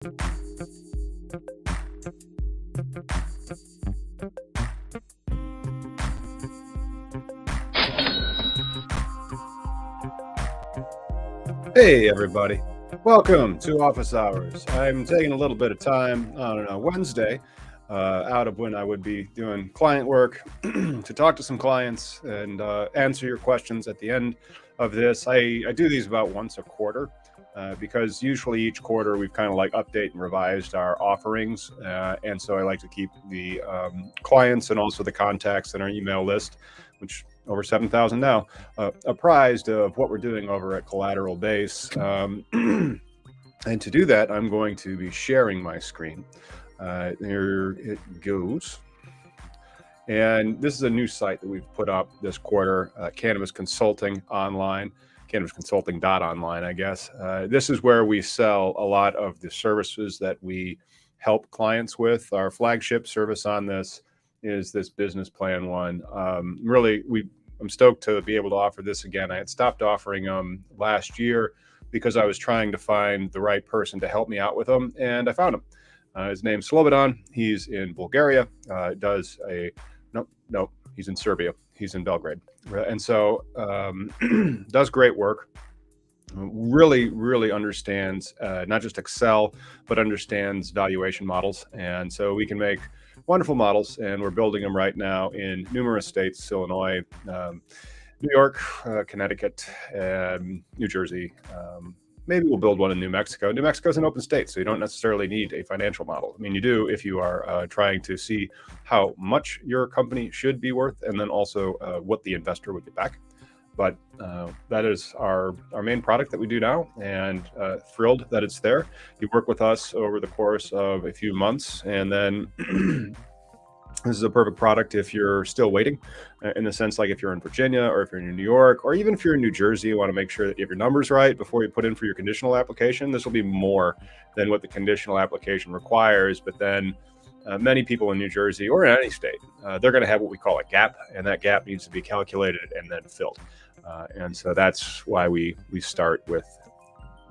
Hey, everybody. Welcome to Office Hours. I'm taking a little bit of time on a Wednesday out of when I would be doing client work to talk to some clients and answer your questions at the end of this. I do these about once a quarter because usually each quarter we've kind of like update and revised our offerings. And so I like to keep the clients and also the contacts in our email list, which over 7,000 now, apprised of what we're doing over at Collateral Base. And to do that, I'm going to be sharing my screen. There it goes. And this is a new site that we've put up this quarter, Cannabis Consulting Online, cannabisconsulting.online, I guess. This is where we sell a lot of the services that we help clients with. Our flagship service on this is this business plan one. I'm stoked to be able to offer this again. I had stopped offering them last year because I was trying to find the right person to help me out with them, and I found him. His name's Slobodan. He's in Bulgaria. He's in Serbia. He's in Belgrade, and so does great work. Really understands not just Excel, but understands valuation models, and so we can make wonderful models, and we're building them right now in numerous states: Illinois, New York, Connecticut, New Jersey. Maybe we'll build one in New Mexico. New Mexico is an open state, so you don't necessarily need a financial model. I mean, you do if you are trying to see how much your company should be worth, and then also what the investor would get back. But that is our main product that we do now, and thrilled that it's there. You work with us over the course of a few months, and then this is a perfect product if you're still waiting, in the sense like if you're in Virginia or if you're in New York, or even if you're in New Jersey, you want to make sure that you have your numbers right before you put in for your conditional application. This will be more than what the conditional application requires, but then many people in New Jersey or in any state, they're going to have what we call a gap, and that gap needs to be calculated and then filled. And so that's why we start with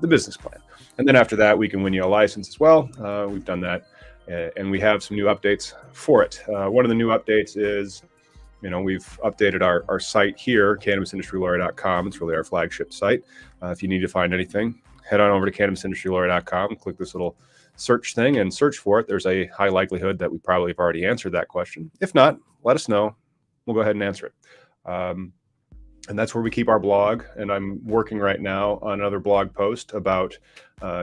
the business plan. And then after that, we can win you a license as well. We've done that, and we have some new updates for it. One of the new updates is, we've updated our site here, cannabisindustrylawyer.com. It's really our flagship site. If you need to find anything, head on over to cannabisindustrylawyer.com, click this little search thing and search for it. There's a high likelihood that we probably have already answered that question. If not, let us know. We'll go ahead and answer it. And that's where we keep our blog. And I'm working right now on another blog post about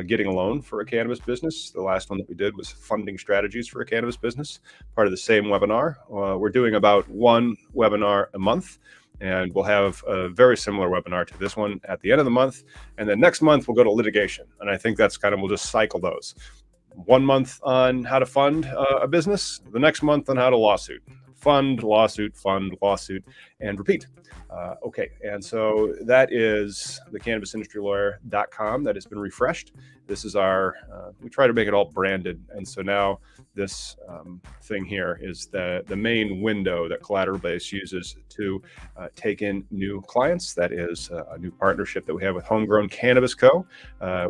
getting a loan for a cannabis business. The last one that we did was funding strategies for a cannabis business, part of the same webinar. We're doing about one webinar a month, and we'll have a very similar webinar to this one at the end of the month. And then next month, we'll go to litigation. And I think that's we'll just cycle those. 1 month on how to fund a business, the next month on how to lawsuit. Fund, lawsuit, and repeat. Okay, and so that is the cannabisindustry.lawyer.com that has been refreshed. This is our, we try to make it all branded. And so now this thing here is the main window that Collateral Base uses to take in new clients. That is a new partnership that we have with Homegrown Cannabis Co.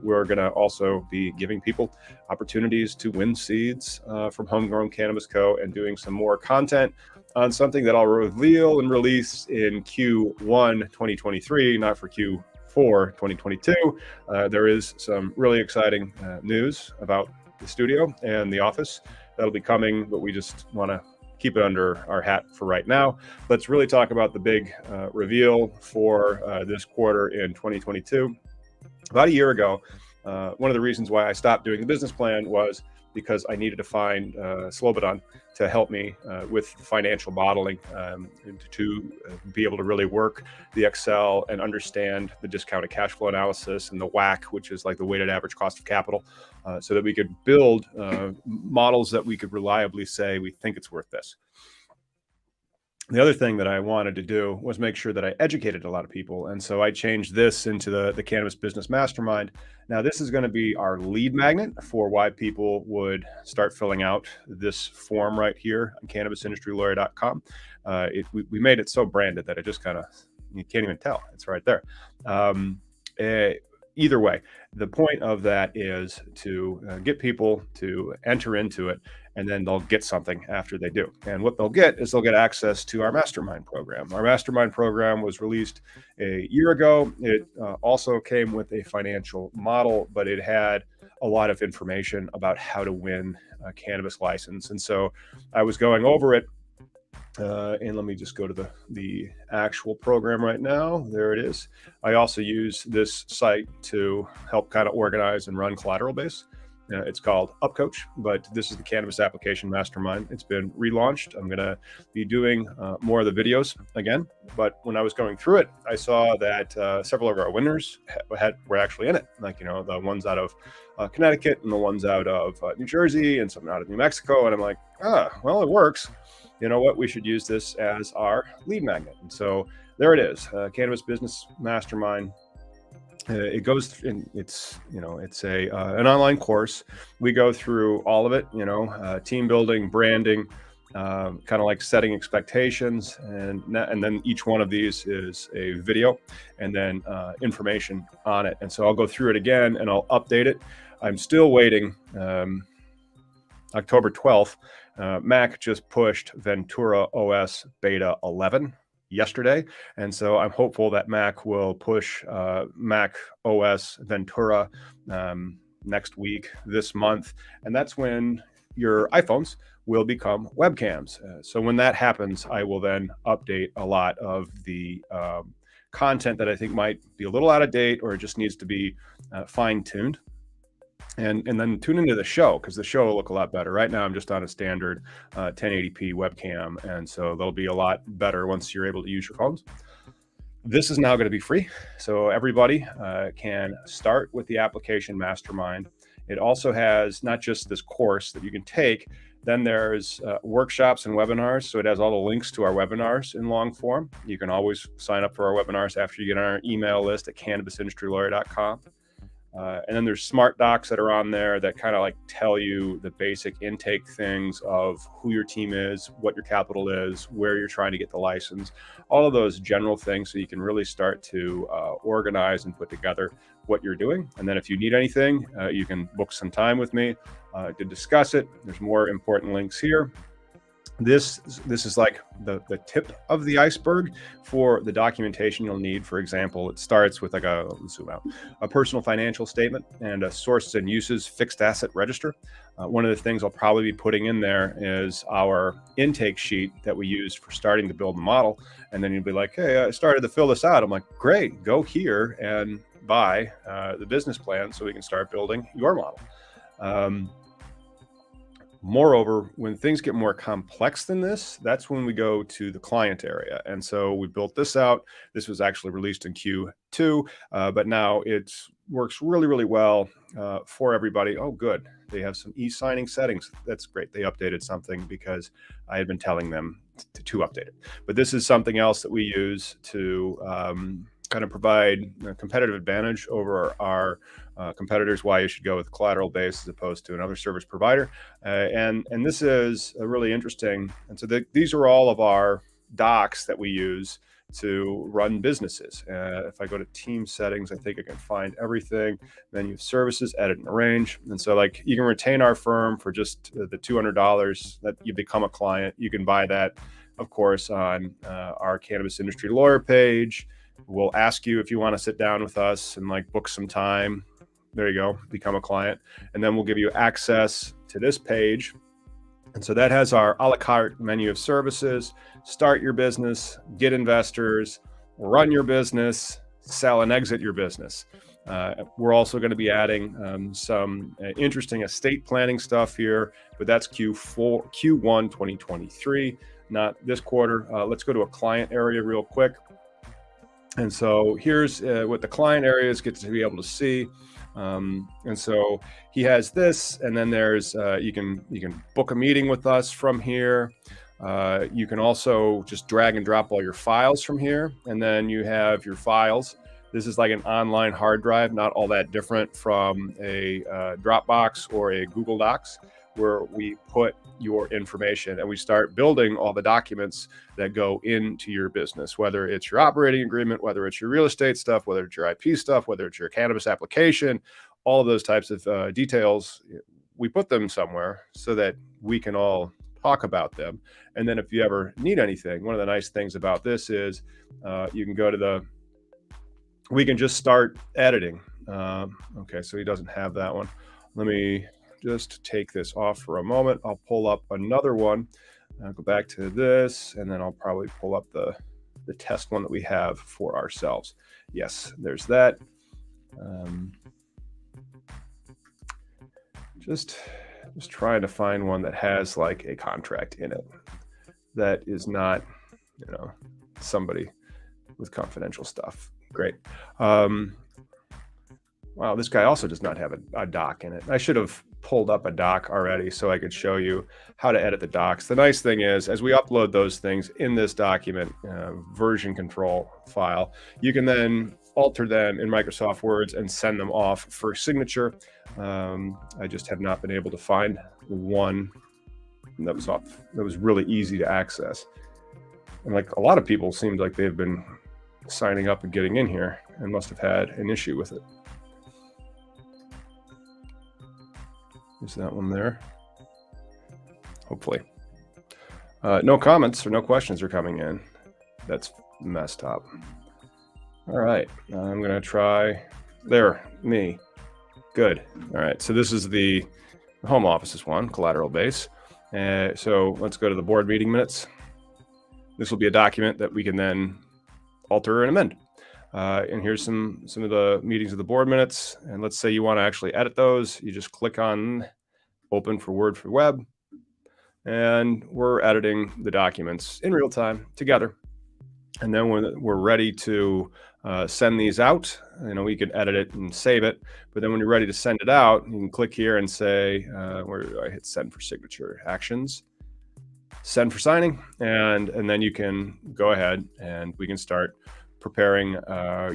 We're going to also be giving people opportunities to win seeds from Homegrown Cannabis Co. and doing some more content on something that I'll reveal and release in Q1 2023, not for Q4 2022. There is some really exciting news about the studio and the office that'll be coming, but we just want to keep it under our hat for right now. Let's really talk about the big reveal for this quarter in 2022. About a year ago, one of the reasons why I stopped doing the business plan was because I needed to find Slobodan to help me with financial modeling, and to be able to really work the Excel and understand the discounted cash flow analysis and the WACC, which is like the weighted average cost of capital, so that we could build models that we could reliably say we think it's worth this. The other thing that I wanted to do was make sure that I educated a lot of people. And so I changed this into the Cannabis Business Mastermind. Now, this is going to be our lead magnet for why people would start filling out this form right here on cannabisindustry.lawyer.com. We made it so branded that it just you can't even tell. It's right there. either way, the point of that is to get people to enter into it, and then they'll get something after they do. And what they'll get is they'll get access to our Mastermind program. Our Mastermind program was released a year ago. It also came with a financial model, but it had a lot of information about how to win a cannabis license. And so I was going over it. And let me just go to the actual program right now. There it is. I also use this site to help kind of organize and run collateral base. It's called Upcoach, but this is the Cannabis Application Mastermind. It's been relaunched. I'm going to be doing more of the videos again. But when I was going through it, I saw that several of our winners were actually in it. Like, you know, the ones out of Connecticut and the ones out of New Jersey and some out of New Mexico. And I'm like, well, it works. You know what? We should use this as our lead magnet. And so there it is, Cannabis Business Mastermind. It goes in, it's an online course. We go through all of it, team building, branding, kind of like setting expectations. And then each one of these is a video and then information on it. And so I'll go through it again and I'll update it. I'm still waiting. October 12th, Mac just pushed Ventura OS Beta 11 yesterday. And so I'm hopeful that Mac will push Mac OS Ventura next week, this month. And that's when your iPhones will become webcams. So when that happens, I will then update a lot of the content that I think might be a little out of date or just needs to be fine-tuned. And then tune into the show, because the show will look a lot better. Right now, I'm just on a standard 1080p webcam, and so they'll be a lot better once you're able to use your phones. This is now going to be free, so everybody can start with the application Mastermind. It also has not just this course that you can take, then there's workshops and webinars, so it has all the links to our webinars in long form. You can always sign up for our webinars after you get on our email list at cannabisindustrylawyer.com. And then there's smart docs that are on there that kind of like tell you the basic intake things of who your team is, what your capital is, where you're trying to get the license, all of those general things, so you can really start to organize and put together what you're doing. And then if you need anything, you can book some time with me to discuss it. There's more important links here. This is like the tip of the iceberg for the documentation you'll need. For example, it starts with like let's zoom out, a personal financial statement and a sources and uses fixed asset register. One of the things I'll probably be putting in there is our intake sheet that we used for starting to build the model. And then you'll be like, hey, I started to fill this out. I'm like, great, go here and buy the business plan so we can start building your model. Moreover, when things get more complex than this, that's when we go to the client area. And so we built this out. This was actually released in Q2, but now it works really, really well for everybody. Oh, good. They have some e-signing settings. That's great. They updated something because I had been telling them to update it. But this is something else that we use to kind of provide a competitive advantage over our competitors, why you should go with collateral base as opposed to another service provider. And this is really interesting. And so these are all of our docs that we use to run businesses. If I go to team settings, I think I can find everything. Menu of services, edit and arrange. And so like you can retain our firm for just the $200 that you become a client. You can buy that, of course, on our Cannabis Industry Lawyer page. We'll ask you if you want to sit down with us and like book some time. There you go, become a client. And then we'll give you access to this page. And so that has our a la carte menu of services: start your business, get investors, run your business, sell and exit your business. We're also going to be adding some interesting estate planning stuff here, but that's Q1 2023, not this quarter. Let's go to a client area real quick. And so here's what the client areas get to be able to see. And so he has this, and then there's you can book a meeting with us from here. You can also just drag and drop all your files from here, and then you have your files. This is like an online hard drive, not all that different from a Dropbox or a Google Docs. where we put your information and we start building all the documents that go into your business, whether it's your operating agreement, whether it's your real estate stuff, whether it's your IP stuff, whether it's your cannabis application, all of those types of details. We put them somewhere so that we can all talk about them. And then if you ever need anything, one of the nice things about this is you can go to we can just start editing. Okay, so he doesn't have that one. Let me just take this off for a moment. I'll pull up another one. I'll go back to this, and then I'll probably pull up the test one that we have for ourselves. Yes, there's that. Just trying to find one that has like a contract in it that is not, somebody with confidential stuff. Great. Wow, this guy also does not have a doc in it. I should have pulled up a doc already so I could show you how to edit the docs. The nice thing is, as we upload those things in this document version control file, you can then alter them in Microsoft Words and send them off for signature. I just have not been able to find one that was really easy to access. And like a lot of people seemed like they've been signing up and getting in here and must have had an issue with it. Is that one there? Hopefully. No comments or no questions are coming in. That's messed up. All right, I'm gonna try there, me. Good. All right, so this is the home office's one, collateral base. So let's go to the board meeting minutes. This will be a document that we can then alter and amend. And here's some of the meetings of the board minutes. And let's say you want to actually edit those. You just click on open for Word for Web. And we're editing the documents in real time together. And then when we're ready to send these out, we can edit it and save it. But then when you're ready to send it out, you can click here and say, where do I hit send for signature actions, send for signing. And then you can go ahead and we can start preparing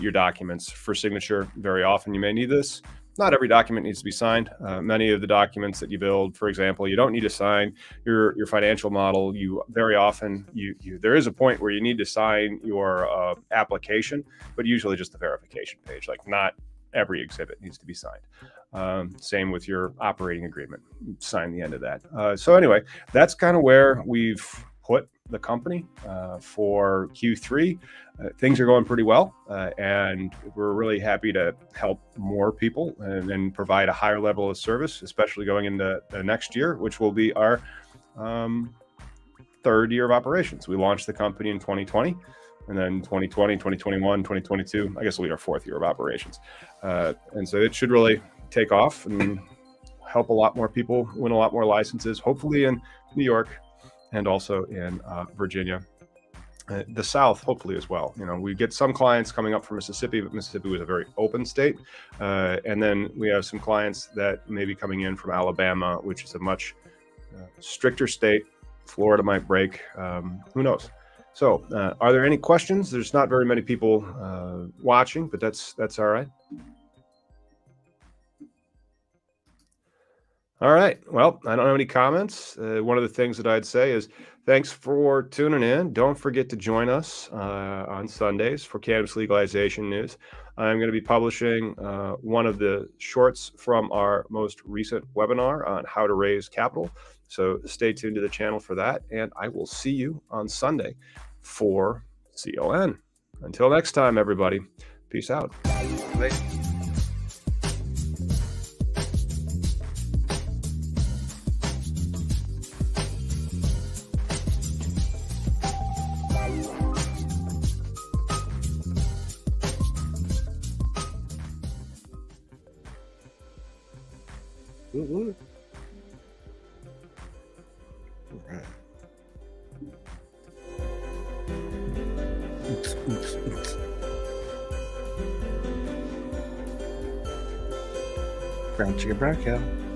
your documents for signature. Very often you may need this. Not every document needs to be signed. Many of the documents that you build, for example, you don't need to sign your financial model. You very often, there is a point where you need to sign your application, but usually just the verification page. Like not every exhibit needs to be signed. Same with your operating agreement. Sign the end of that. So anyway, that's kind of where we've put the company for Q3. Things are going pretty well, and we're really happy to help more people and provide a higher level of service, especially going into the next year, which will be our third year of operations. We launched the company in 2020, and then 2020, 2021, 2022, I guess will be our fourth year of operations. And so it should really take off and help a lot more people win a lot more licenses, hopefully in New York and also in Virginia. The South, hopefully as well. We get some clients coming up from Mississippi, but Mississippi was a very open state. And then we have some clients that may be coming in from Alabama, which is a much stricter state. Florida might break. Who knows? So are there any questions? There's not very many people watching, but that's all right. All right. Well, I don't have any comments. One of the things that I'd say is thanks for tuning in. Don't forget to join us on Sundays for cannabis legalization news. I'm going to be publishing one of the shorts from our most recent webinar on how to raise capital. So stay tuned to the channel for that. And I will see you on Sunday for CLN. Until next time, everybody. Peace out. Bye. All right. Oops. Brown chicken, brown cow.